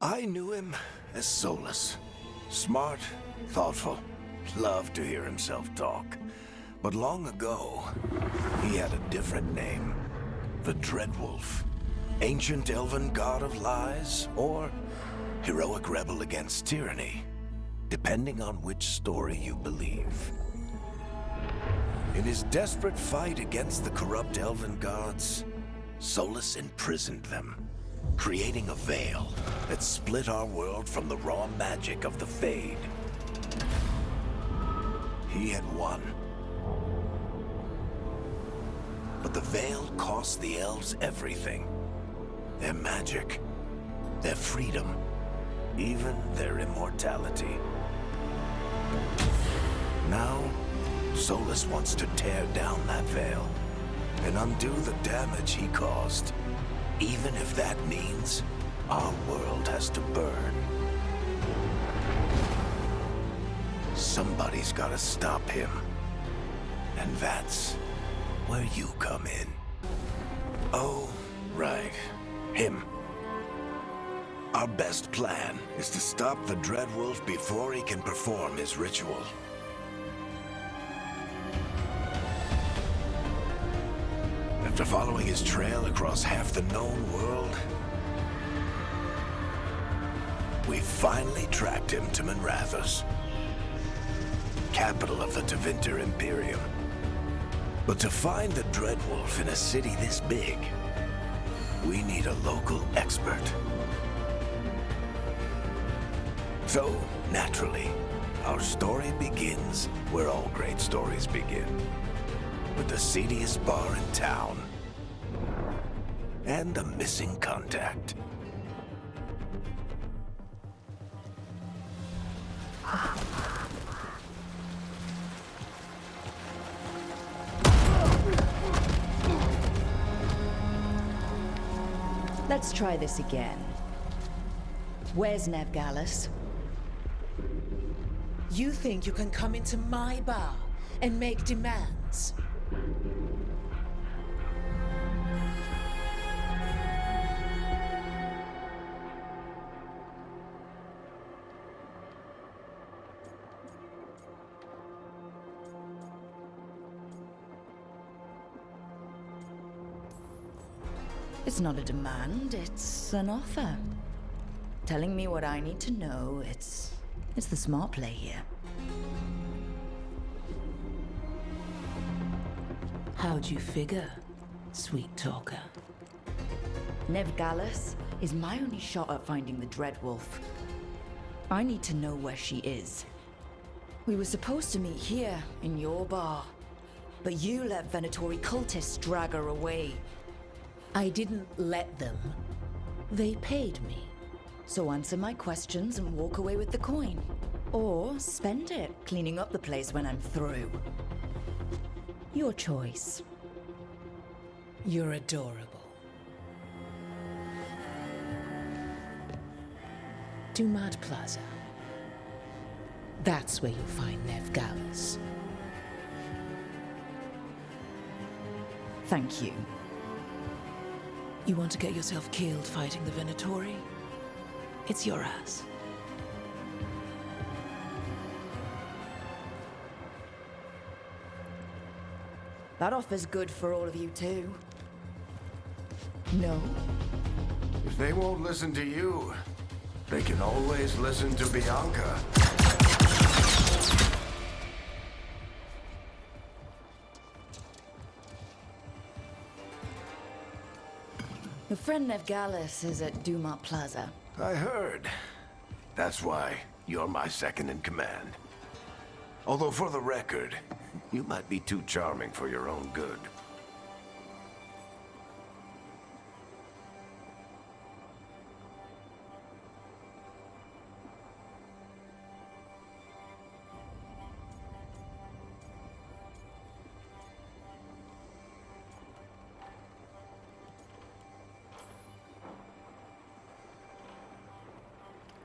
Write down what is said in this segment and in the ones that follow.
I knew him as Solus. Smart, thoughtful, loved to hear himself talk. But long ago, he had a different name. The Dreadwolf. Ancient elven god of lies, or heroic rebel against tyranny, depending on which story you believe. In his desperate fight against the corrupt elven gods, Solus imprisoned them, creating a veil that split our world from the raw magic of the Fade. He had won. But the veil cost the elves everything. Their magic, their freedom, even their immortality. Now, Solus wants to tear down that veil and undo the damage he caused, even if that means our world has to burn. Somebody's gotta stop him, and that's where you come in. Oh, right. Him. Our best plan is to stop the Dreadwolf before he can perform his ritual. After following his trail across half the known world, we finally tracked him to Minrathous, capital of the Tevinter Imperium. But to find the Dreadwolf in a city this big, we need a local expert. So, naturally, our story begins where all great stories begin. With the seediest bar in town. And a missing contact. Let's try this again. Where's Nevgalis? You think you can come into my bar and make demands? It's not a demand, it's an offer. Telling me what I need to know, it's the smart play here. How'd you figure, sweet talker? Nevgalis is my only shot at finding the Dreadwolf. I need to know where she is. We were supposed to meet here, in your bar. But you let Venatori cultists drag her away. I didn't let them. They paid me. So answer my questions and walk away with the coin. Or spend it cleaning up the place when I'm through. Your choice. You're adorable. Dumad Plaza. That's where you'll find Nevgalis. Thank you. You want to get yourself killed fighting the Venatori? It's your ass. That offer's good for all of you too. No? If they won't listen to you, they can always listen to Bianca. Your friend Nevgalis is at Dumad Plaza. I heard. That's why you're my second in command. Although for the record, you might be too charming for your own good.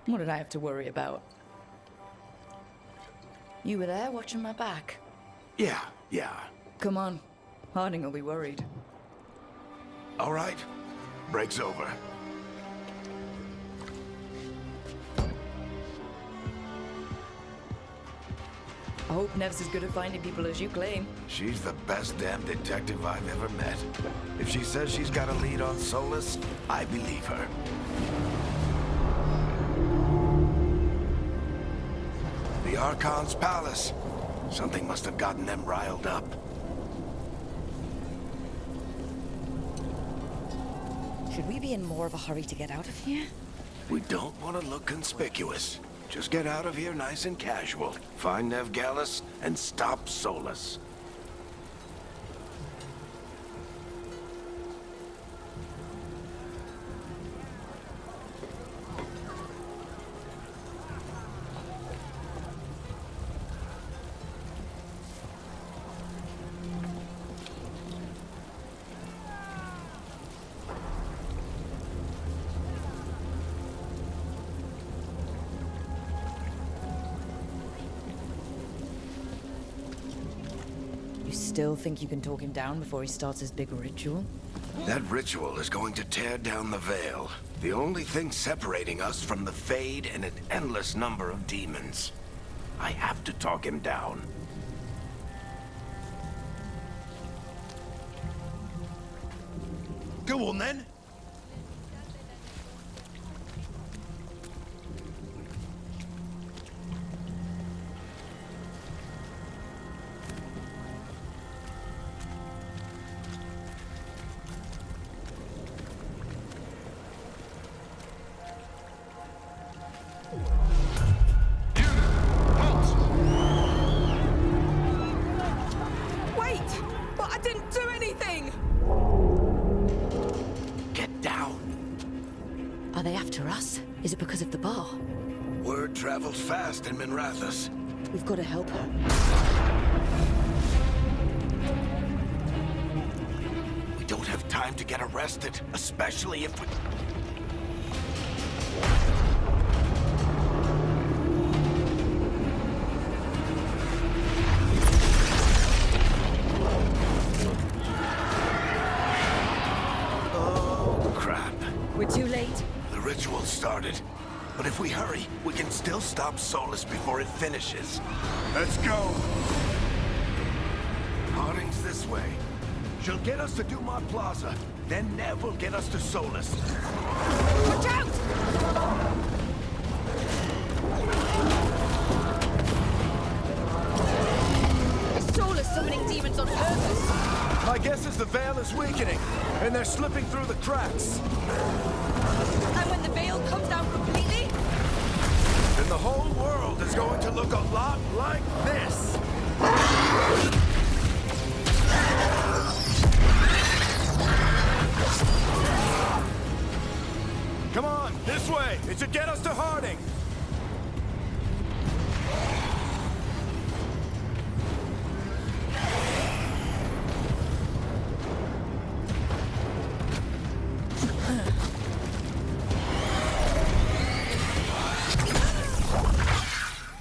What did I have to worry about? You were there watching my back. Yeah. Come on. Harding will be worried. All right. Break's over. I hope Nev's as good at finding people as you claim. She's the best damn detective I've ever met. If she says she's got a lead on Solus, I believe her. The Archon's palace. Something must have gotten them riled up. Should we be in more of a hurry to get out of here? We don't want to look conspicuous. Just get out of here nice and casual. Find Nev Gallus and stop Solus. You still think you can talk him down before he starts his big ritual? That ritual is going to tear down the veil. The only thing separating us from the Fade and an endless number of demons. I have to talk him down. Go on then. Wait! But I didn't do anything! Get down. Are they after us? Is it because of the bar? Word travels fast in Minrathous. We've got to help her. We don't have time to get arrested, especially if we... Oh, crap. We're too late. The ritual started. But if we hurry, we can still stop Solus before it finishes. Let's go. Harding's this way. She'll get us to Dumont Plaza. Then Nev will get us to Solus. Watch out! Is Solus summoning demons on purpose? My guess is the veil is weakening, and they're slipping through the cracks. And when the veil comes down completely? Then the whole world is going to look a lot like this. Come on, this way. It should get us to Harding.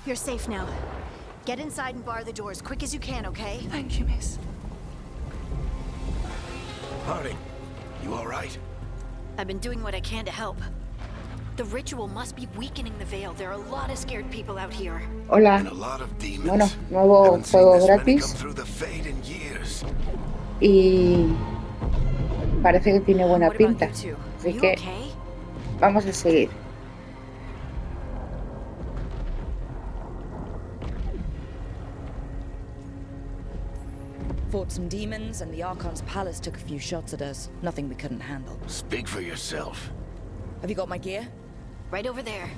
You're safe now. Get inside and bar the doors quick as you can, okay? Thank you, miss. Harding, you all right? I've been doing what I can to help. The ritual must be weakening the veil. There are a lot of scared people out here. Hola, And a lot of demons. bueno, nuevo Haven't seen juego this many come gratis through the Fade in years. y parece que tiene buena What about pinta, you two? Are así you que okay? vamos a seguir. Fought some demons, and the Archon's palace took a few shots at us. Nothing we couldn't handle. Speak for yourself. Have you got my gear? Right over there.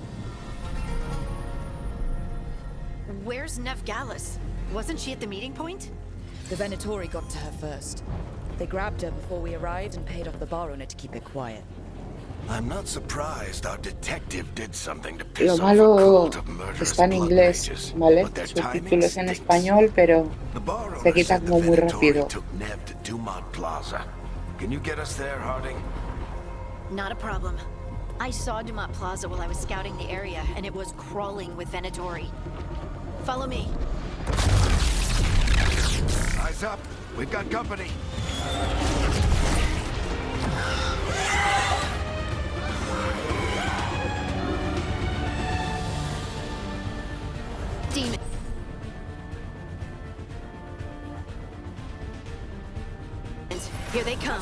Where's Nev Gallus? Wasn't she at the meeting point? The Venatori got to her first. They grabbed her before we arrived and paid off the bar owner to keep it quiet. I'm not surprised our detective did something to Lo piss off a malo cult of murderous está en blood inglés, mages, ¿vale? but their timing Subtítulos en stinks. español, pero The bar se owner quita said the como muy Venatori rápido. took Nev to Dumont Plaza. Can you get us there, Harding? Not a problem. I saw Dumont Plaza while I was scouting the area, and it was crawling with Venatori. Follow me. Eyes up. We've got company. Demon. Here they come.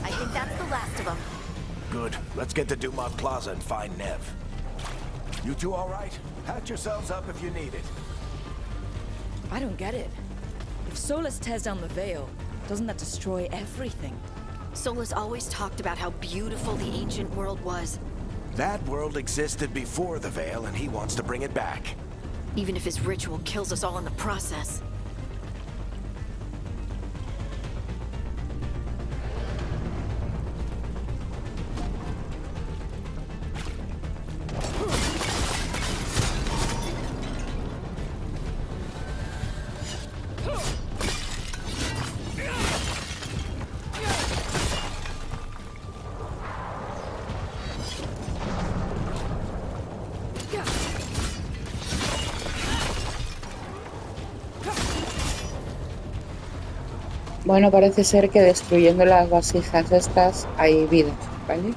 I think that's the last of them. Good. Let's get to Dumont Plaza and find Nev. You two all right? Patch yourselves up if you need it. I don't get it. If Solus tears down the Veil, doesn't that destroy everything? Solus always talked about how beautiful the ancient world was. That world existed before the Veil, and he wants to bring it back. Even if his ritual kills us all in the process. Bueno, parece ser que destruyendo las vasijas estas hay vida, ¿vale?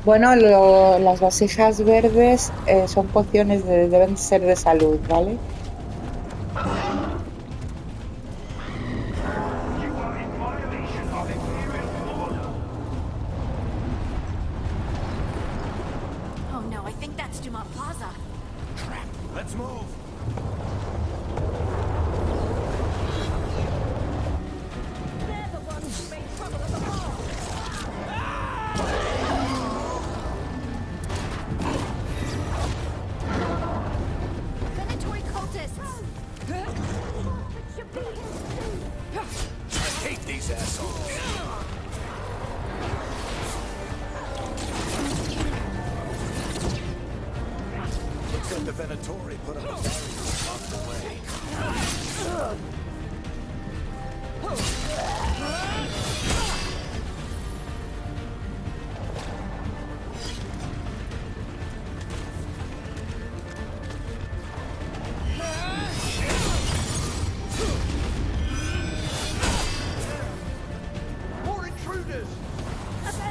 Bueno, las vasijas verdes son pociones, deben ser de salud, ¿vale? Oh no, I think that's Dumont Plaza. Crap. Let's move. They're the ones who made trouble at the mall! Venatory cultists! I hate these assholes. Looks like the Venatori put up a barrier to block the way.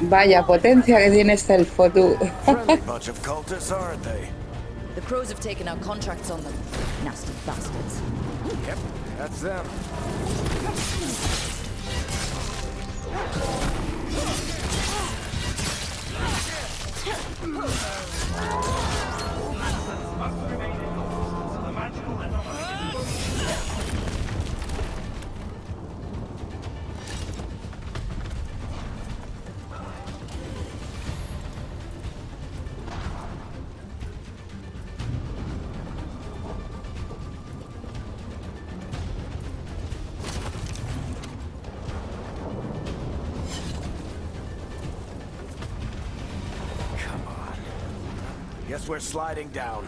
Vaya potencia que tiene este elfo, tú. Friendly bunch of cultists, aren't they? The crows have taken out contracts on them. Nasty bastards. Yep, that's them. Guess we're sliding down.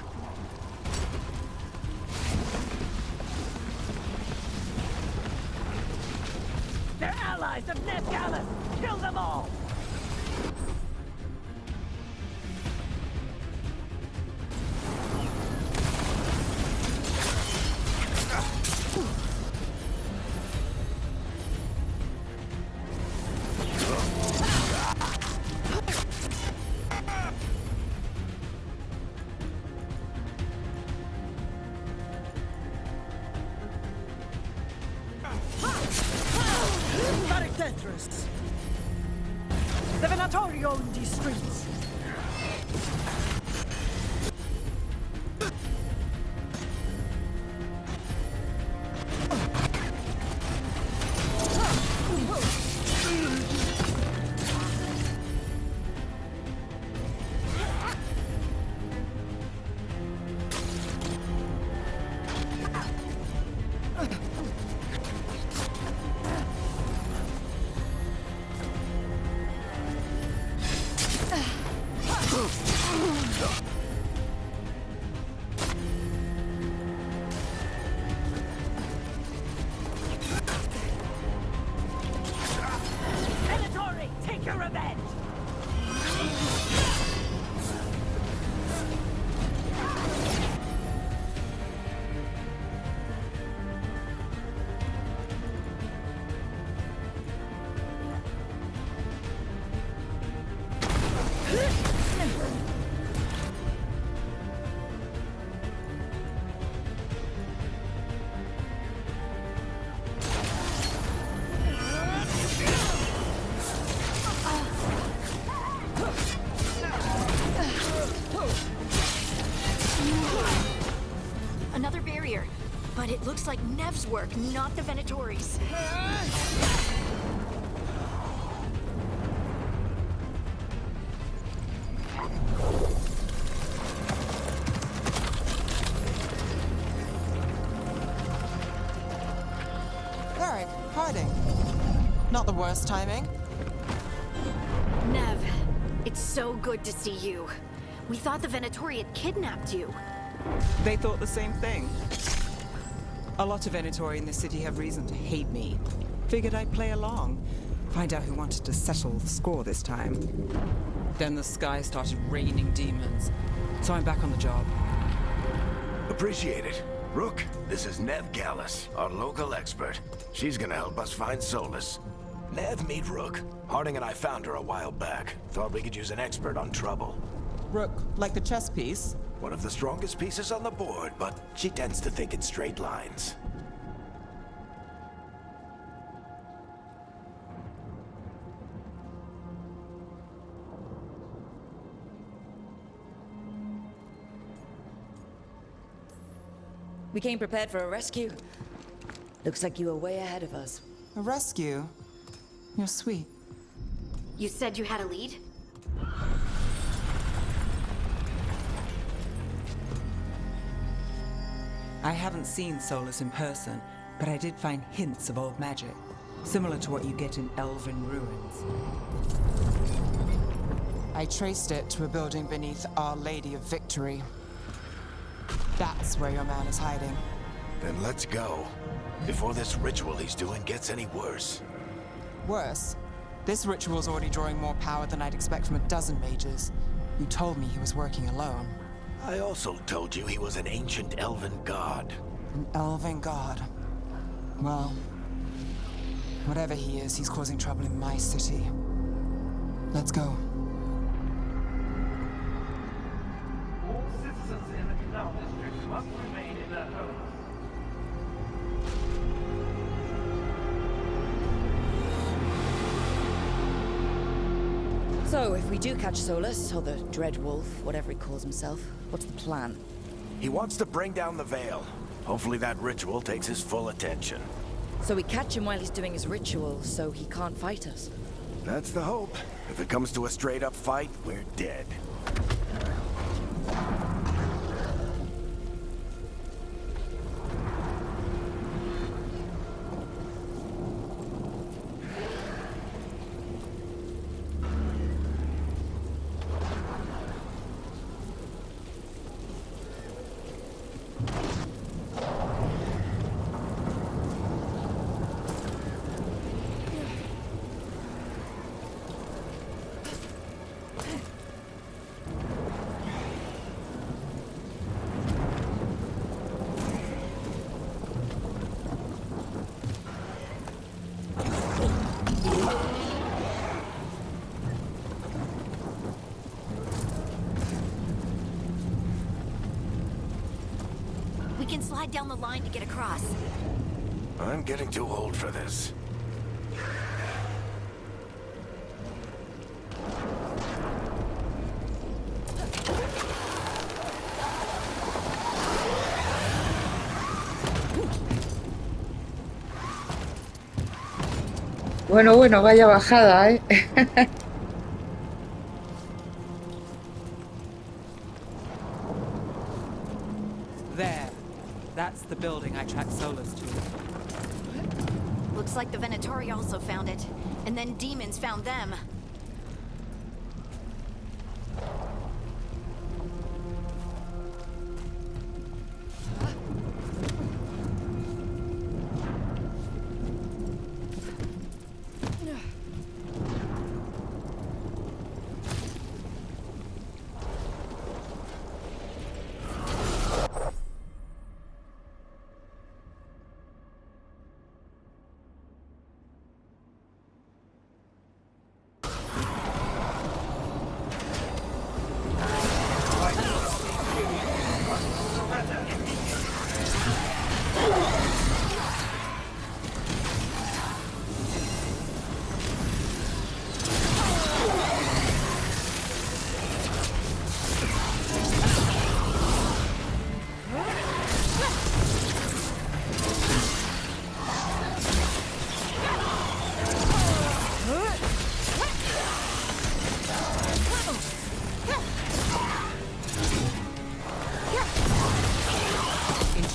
They're allies of Ned Gallus! Kill them all! carry on these streets. Venatori, take your revenge! Another barrier. But it looks like Nev's work, not the Venatori's. Alright, hiding. Not the worst timing. Nev, it's so good to see you. We thought the Venatori had kidnapped you. They thought the same thing. A lot of Venatori in this city have reason to hate me. Figured I'd play along. Find out who wanted to settle the score this time. Then the sky started raining demons. So I'm back on the job. Appreciate it. Rook, this is Nev Gallus, our local expert. She's gonna help us find Solus. Nev, meet Rook. Harding and I found her a while back. Thought we could use an expert on trouble. Rook, like the chess piece? One of the strongest pieces on the board, but she tends to think in straight lines. We came prepared for a rescue. Looks like you were way ahead of us. A rescue? You're sweet. You said you had a lead? I haven't seen Solus in person, but I did find hints of old magic, similar to what you get in elven ruins. I traced it to a building beneath Our Lady of Victory. That's where your man is hiding. Then let's go. Before this ritual he's doing gets any worse. Worse, this ritual's already drawing more power than I'd expect from a dozen mages. You told me he was working alone. I also told you he was an ancient elven god. An elven god. Well, whatever he is, he's causing trouble in my city. Let's go. All citizens in the Canal District must remain in their homes. So, if we do catch Solus, or the Dread Wolf, whatever he calls himself, what's the plan? He wants to bring down the veil. Hopefully that ritual takes his full attention. So we catch him while he's doing his ritual, so he can't fight us. That's the hope. If it comes to a straight-up fight, we're dead. We can slide down the line to get across. I'm getting too old for this. Bueno, vaya bajada, ¿eh? There. That's the building I tracked Solus to. Looks like the Venatori also found it. And then demons found them.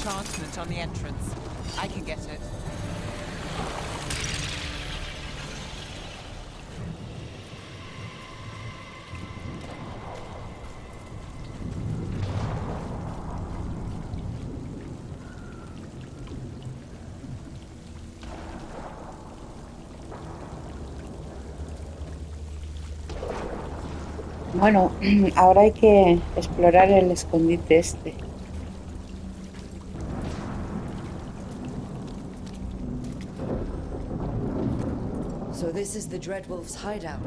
Enchantment on the entrance. I can get it. Bueno, ahora hay que explorar el escondite este. So this is the Dreadwolf's hideout.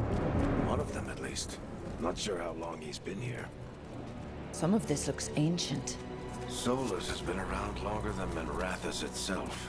One of them, at least. Not sure how long he's been here. Some of this looks ancient. Solus has been around longer than Minrathous itself.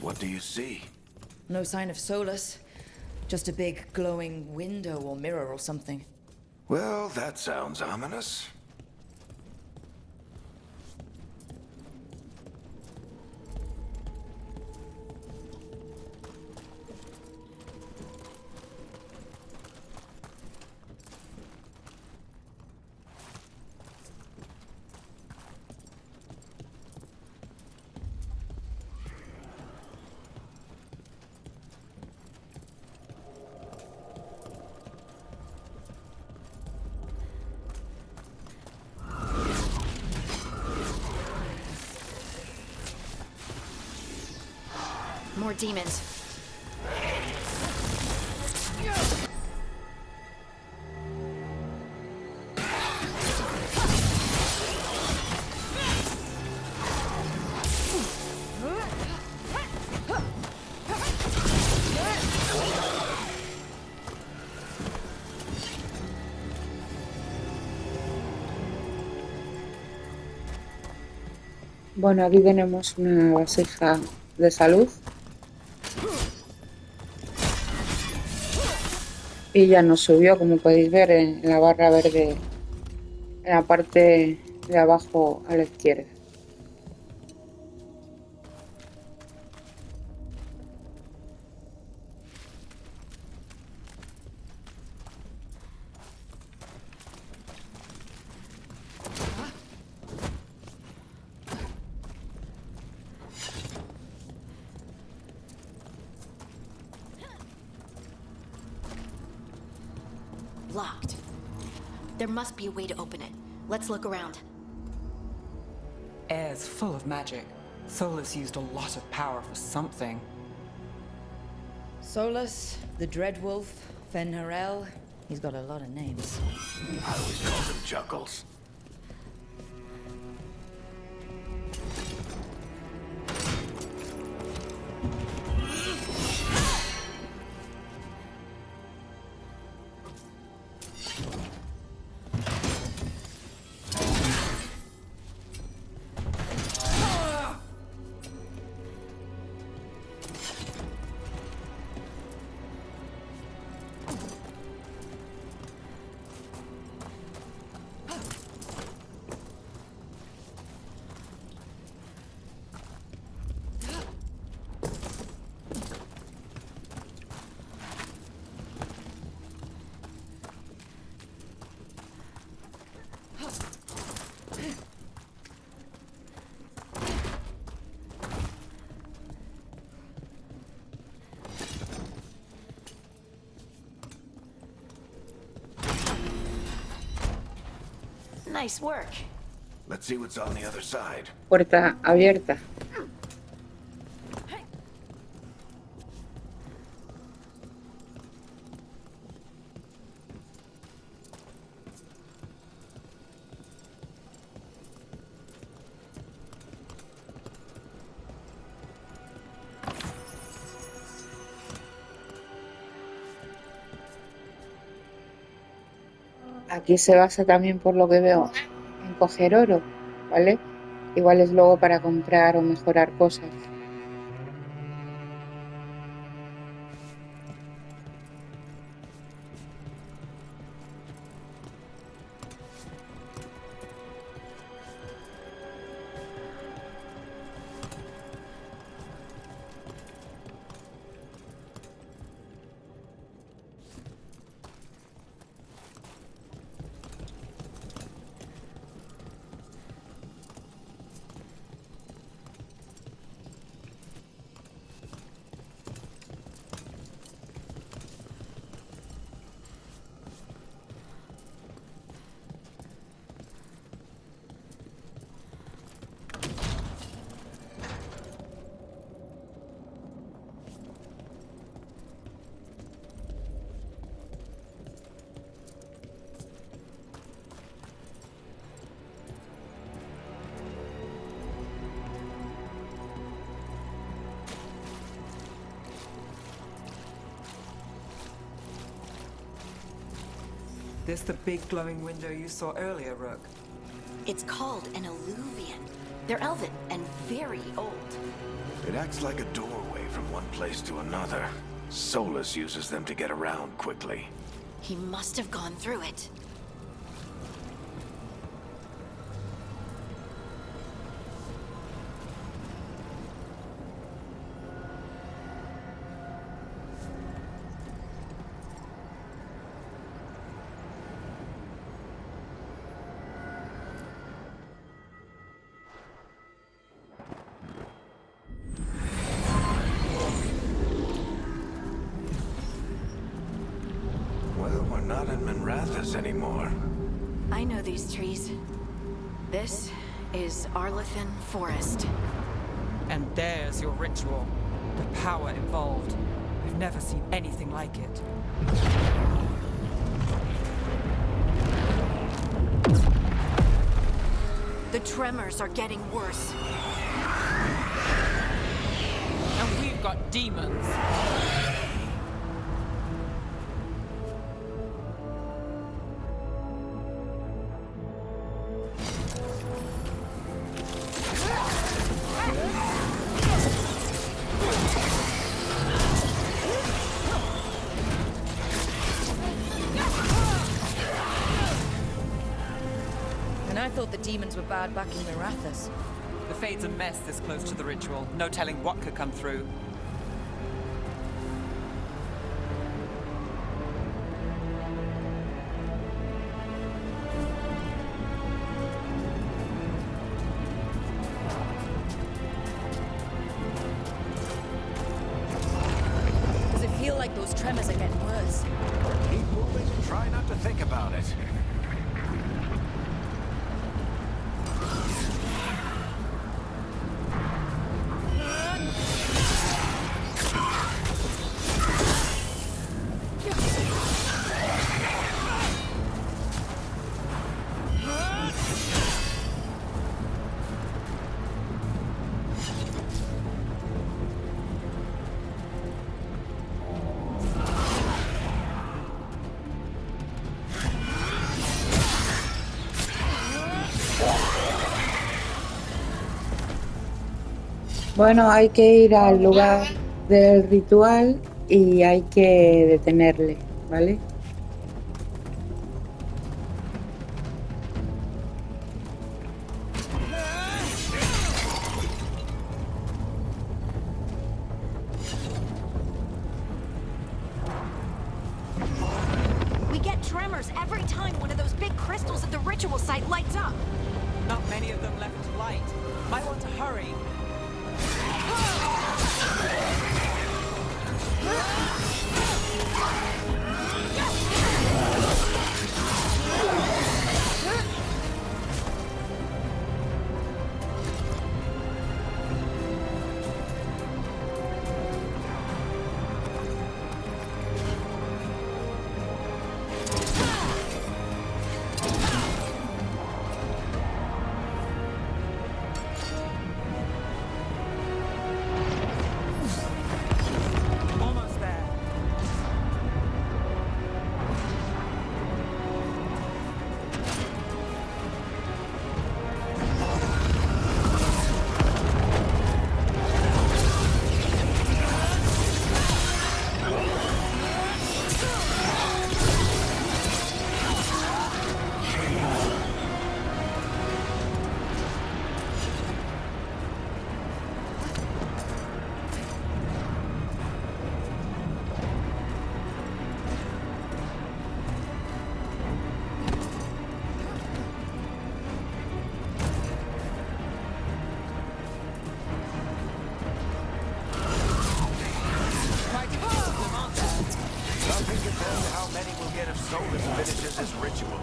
What do you see? No sign of Solus. Just a big glowing window or mirror or something. Well, that sounds ominous. More demons. Bueno, aquí tenemos una vasija de salud. Y ya nos subió, como podéis ver, en la barra verde, en la parte de abajo a la izquierda. Locked. There must be a way to open it. Let's look around. Air's full of magic. Solus used a lot of power for something. Solus, the Dreadwolf, Fenharel. He's got a lot of names. I always called him Chuckles. Nice work. Let's see what's on the other side. Puerta abierta. Aquí se basa también, por lo que veo, en coger oro, ¿vale? Igual es luego para comprar o mejorar cosas. This the big glowing window you saw earlier, Rook? It's called an alluvian. They're elven and very old. It acts like a doorway from one place to another. Solus uses them to get around quickly. He must have gone through it. Well, we're not in Minrathous anymore. I know these trees. This is Arlethan Forest. And there's your ritual. The power involved. I've never seen anything like it. The tremors are getting worse. And we've got demons. And I thought the demons were bad back in Mirathas. The Fade's a mess this close to the ritual. No telling what could come through. Does it feel like those tremors are getting worse? Keep moving and try not to think about it. Bueno, hay que ir al lugar del ritual y hay que detenerle, ¿vale? We get tremors every time one of those big crystals at the ritual site lights up. Not many of them left to light. Might want to hurry. Almost there. Nothing compared to how many we'll get if Solus finishes his ritual.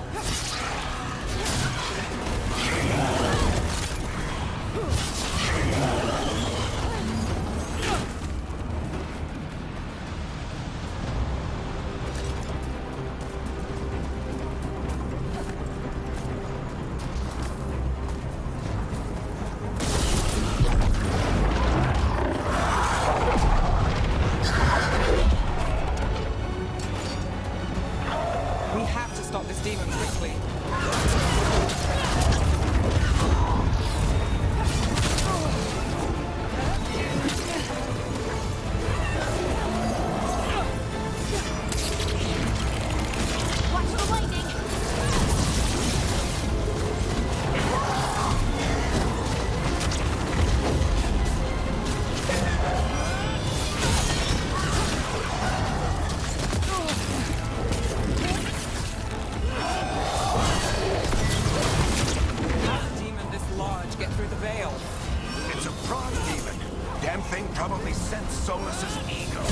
We have to stop this demon quickly. Watch the lightning! How did a demon this large get through the veil? It's a prime demon. Damn thing probably sensed Solus's ego.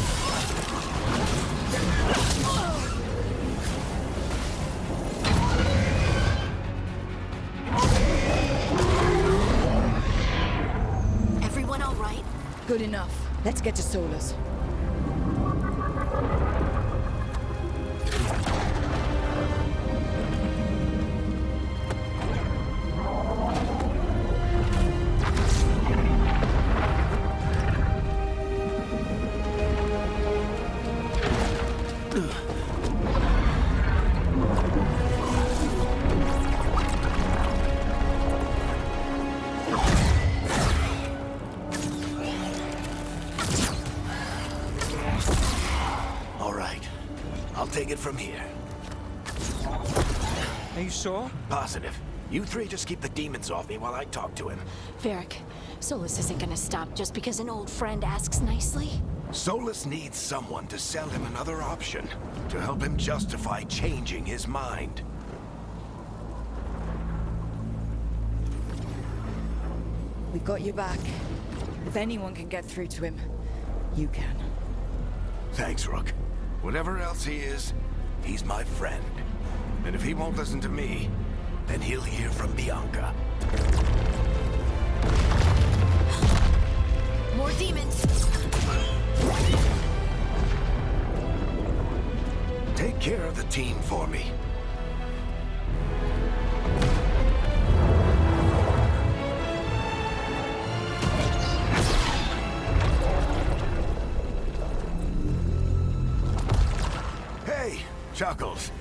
Everyone all right? Good enough. Let's get to Solus. All right. I'll take it from here. Are you sure? Positive. You three just keep the demons off me while I talk to him. Varric, Solus isn't gonna stop just because an old friend asks nicely. Solus needs someone to sell him another option, to help him justify changing his mind. We got you back. If anyone can get through to him, you can. Thanks, Rook. Whatever else he is, he's my friend. And if he won't listen to me, then he'll hear from Bianca. More demons! Take care of the team for me. Hey, Chuckles.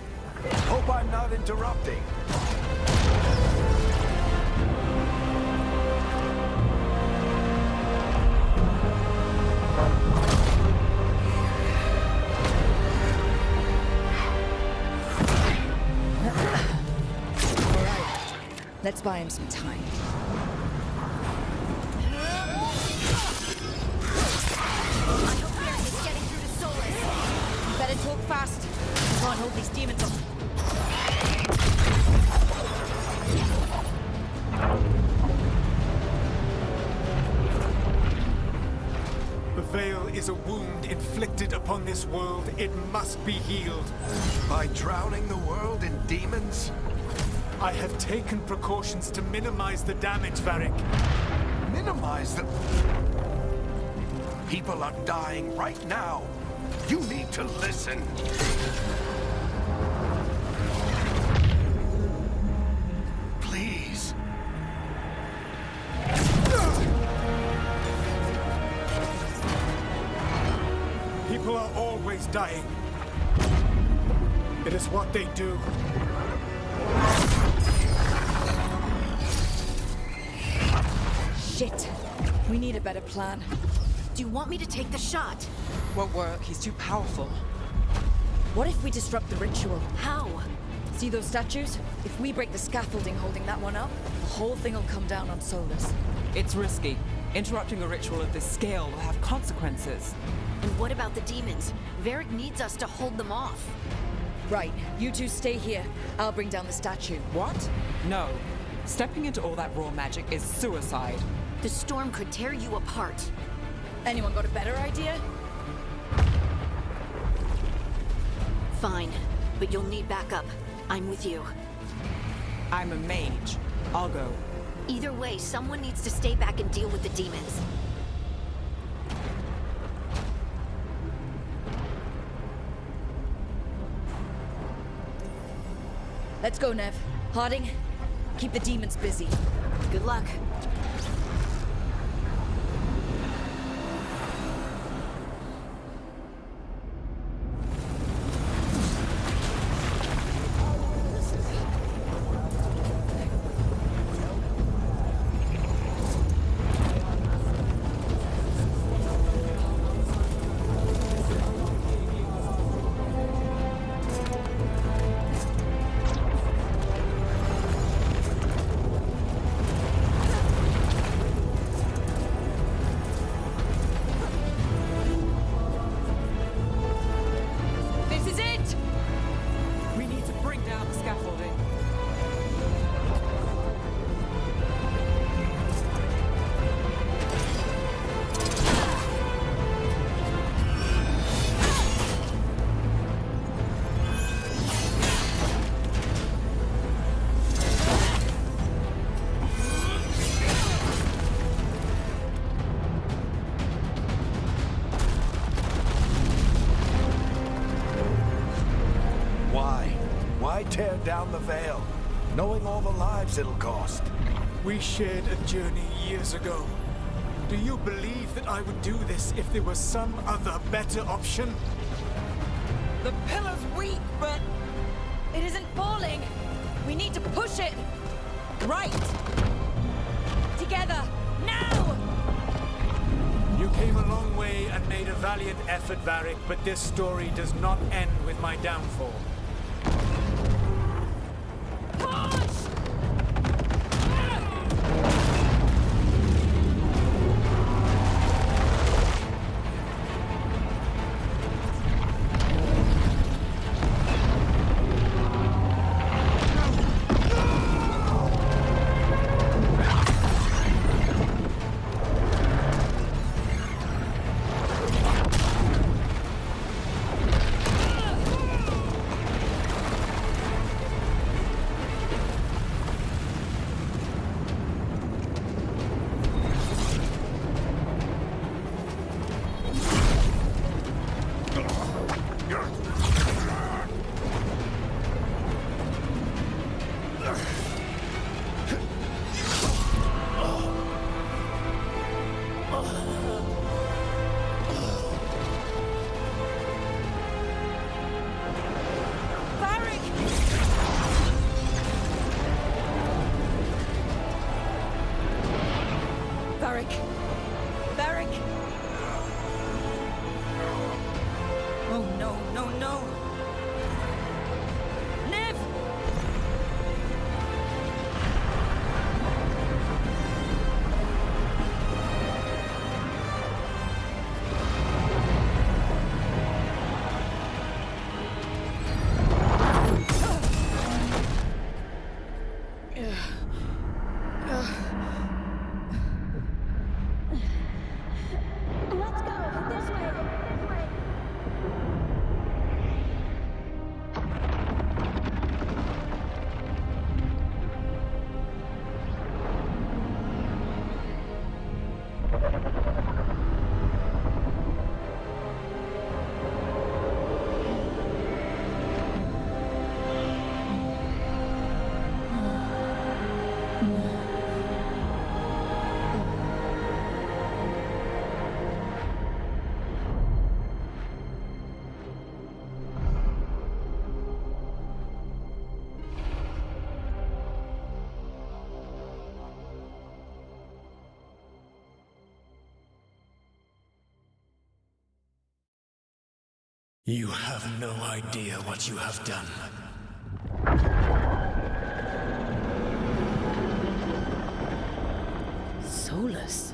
Hope I'm not interrupting. Let's buy him some time. I hope Barrick is getting through to Solus. Better talk fast. We can't hold these demons off. The veil is a wound inflicted upon this world. It must be healed. By drowning the world in demons? I have taken precautions to minimize the damage, Varric. Minimize the... People are dying right now. You need to listen. Please. People are always dying. It is what they do. Shit. We need a better plan. Do you want me to take the shot? Won't work. He's too powerful. What if we disrupt the ritual? How? See those statues? If we break the scaffolding holding that one up, the whole thing will come down on Solus. It's risky. Interrupting a ritual of this scale will have consequences. And what about the demons? Varric needs us to hold them off. Right, you two stay here. I'll bring down the statue. What? No. Stepping into all that raw magic is suicide. The storm could tear you apart. Anyone got a better idea? Fine, but you'll need backup. I'm with you. I'm a mage. I'll go. Either way, someone needs to stay back and deal with the demons. Let's go, Nev. Harding, keep the demons busy. Good luck. This is it! We need to bring down the scaffolding. Why tear down the veil, knowing all the lives it'll cost? We shared a journey years ago. Do you believe that I would do this if there was some other better option? The pillar's weak, but... It isn't falling! We need to push it! Right! Together! Now! You came a long way and made a valiant effort, Varric, but this story does not end with my downfall. Varric! Varric! Oh no, no, no! Niv! Let's go! This way! This way! You have no idea what you have done. Solus?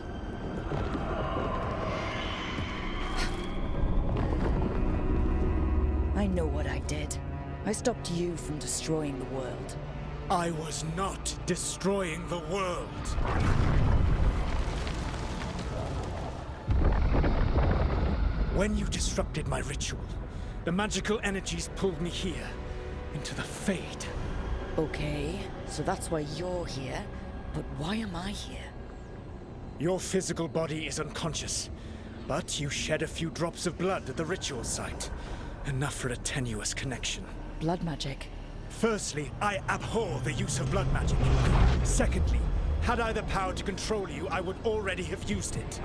I know what I did. I stopped you from destroying the world. I was not destroying the world. When you disrupted my ritual, the magical energies pulled me here, into the Fade. Okay, so that's why you're here. But why am I here? Your physical body is unconscious, but you shed a few drops of blood at the ritual site. Enough for a tenuous connection. Blood magic. Firstly, I abhor the use of blood magic. Secondly, had I the power to control you, I would already have used it.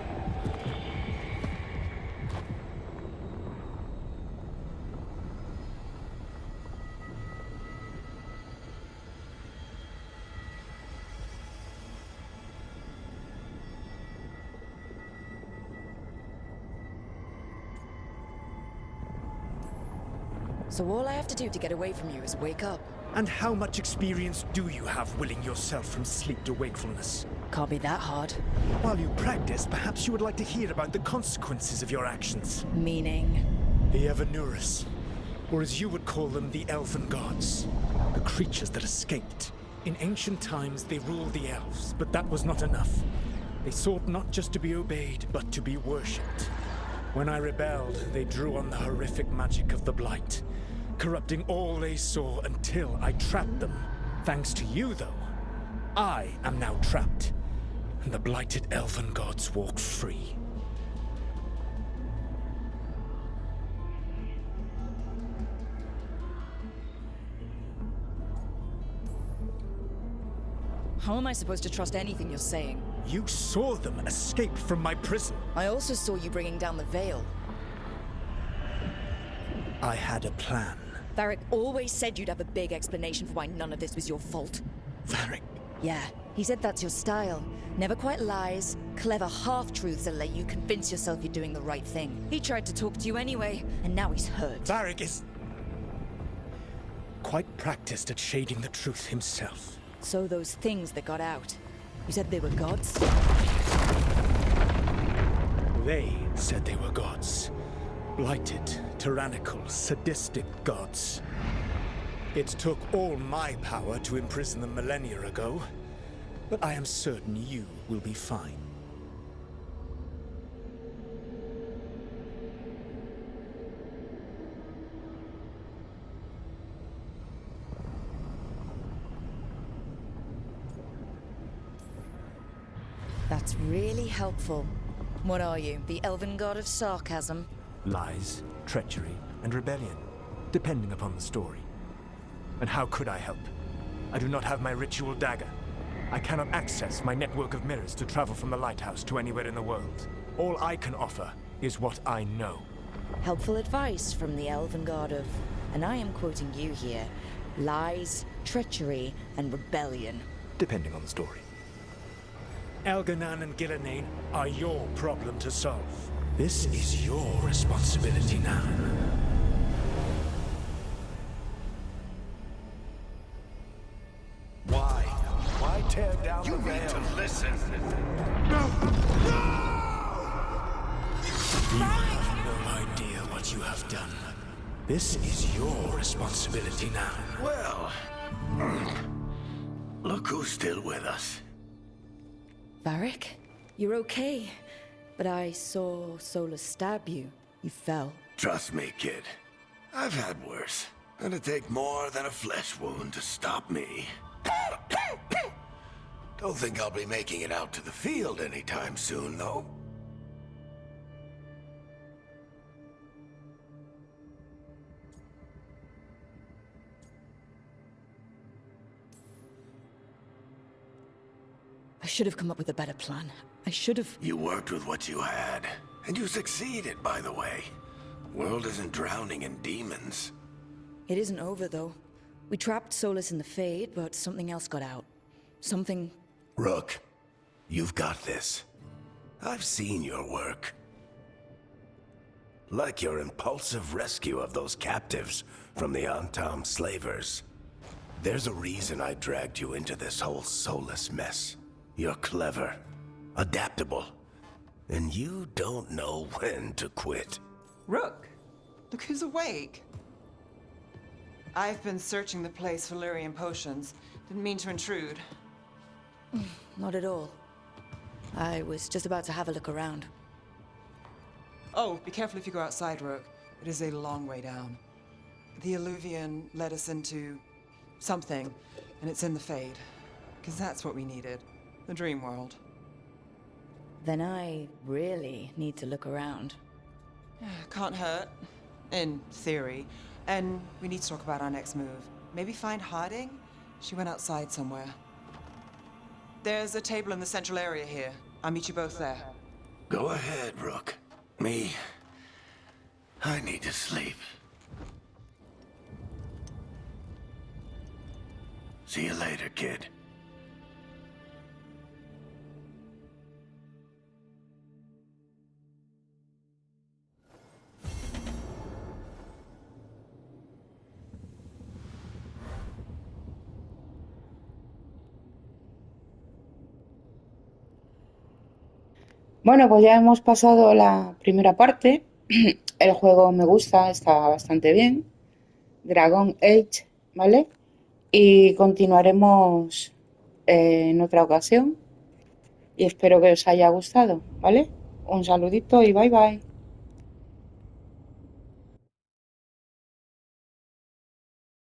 So all I have to do to get away from you is wake up. And how much experience do you have willing yourself from sleep to wakefulness? Can't be that hard. While you practice, perhaps you would like to hear about the consequences of your actions. Meaning? The Evanurus, or as you would call them, the Elven Gods. The creatures that escaped. In ancient times, they ruled the elves, but that was not enough. They sought not just to be obeyed, but to be worshipped. When I rebelled, they drew on the horrific magic of the Blight, corrupting all they saw until I trapped them. Thanks to you, though, I am now trapped, and the blighted Elven Gods walk free. How am I supposed to trust anything you're saying? You saw them escape from my prison. I also saw you bringing down the veil. I had a plan. Varric always said you'd have a big explanation for why none of this was your fault. Varric. Yeah, he said that's your style. Never quite lies, clever half-truths that let you convince yourself you're doing the right thing. He tried to talk to you anyway, and now he's hurt. Varric is quite practiced at shading the truth himself. So those things that got out, you said they were gods? They said they were gods. Blighted, tyrannical, sadistic gods. It took all my power to imprison them millennia ago, but I am certain you will be fine. That's really helpful. What are you, the elven god of sarcasm? Lies, treachery, and rebellion, depending upon the story. And how could I help? I do not have my ritual dagger. I cannot access my network of mirrors to travel from the lighthouse to anywhere in the world. All I can offer is what I know. Helpful advice from the elven god of, and I am quoting you here, lies, treachery, and rebellion. Depending on the story. Elganan and Gillenane are your problem to solve. This is your responsibility now. Why? Why tear down the veil? You need to listen. No! You have no idea what you have done. This is your responsibility now. Well, Look who's still with us. Varric, you're okay. But I saw Solus stab you. You fell. Trust me, kid. I've had worse. It'd take more than a flesh wound to stop me. Don't think I'll be making it out to the field anytime soon, though. I should have come up with a better plan. I should have... You worked with what you had. And you succeeded, by the way. World isn't drowning in demons. It isn't over, though. We trapped Solus in the Fade, but something else got out. Something... Rook, you've got this. I've seen your work. Like your impulsive rescue of those captives from the Antam slavers. There's a reason I dragged you into this whole Solus mess. You're clever, adaptable, and you don't know when to quit. Rook, look who's awake. I've been searching the place for Lyrian potions. Didn't mean to intrude. Not at all. I was just about to have a look around. Oh, be careful if you go outside, Rook. It is a long way down. The Alluvian led us into something, and it's in the Fade. Because that's what we needed. The dream world. Then I really need to look around. Can't hurt. In theory. And we need to talk about our next move. Maybe find Harding? She went outside somewhere. There's a table in the central area here. I'll meet you both there. Go ahead, Rook. Me, I need to sleep. See you later, kid. Bueno, pues ya hemos pasado la primera parte. El juego me gusta, está bastante bien. Dragon Age, ¿vale? Y continuaremos en otra ocasión. Y espero que os haya gustado, ¿vale? Un saludito y bye bye.